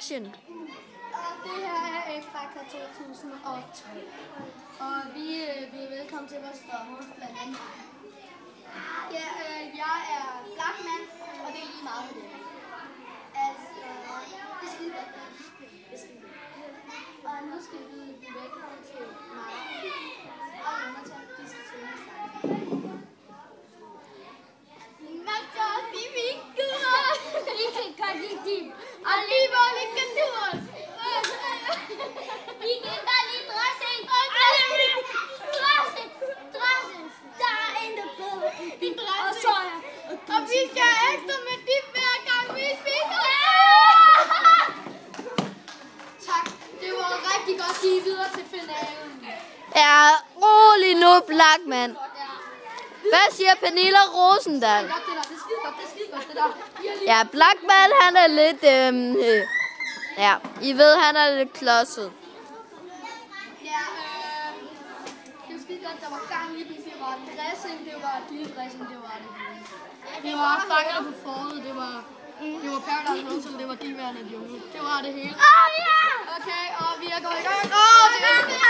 Kardashian. Det her er X-Factor 2003. Og vi er velkommen til vores dommer, blandt andet. Ja, jeg er black man, og det er lige meget for det. Altså, det er skide godt. Og nu skal vi velkommen til mig og Jonathan, de skal synge sammen. Hvad så, de vinker? Vi kan godt lide dem. Og lige hvor vi kan turen. Vi kan bare lige dressing. Dressing. Der er en, der bedre. Din dressing. Og så er jeg. Og vi skal have ekstra med dip hver gang vi spiser. Tak. Det var rigtig godt at give videre til finalen. Ja, rolig nu, Black Man. Hvad siger Pernille Rosendal? Det er skide godt, det der. Ja, Black Man, han er lidt... ja, I ved, han er lidt klodset. Ja, det var skide godt, der var gang i den. Det var dressing, det var dyredressing, det var det. Det var fanger på foråret, det var Paradise Hotel, det var de værende de unge. Det var det hele. Okay, og vi er gået i gang.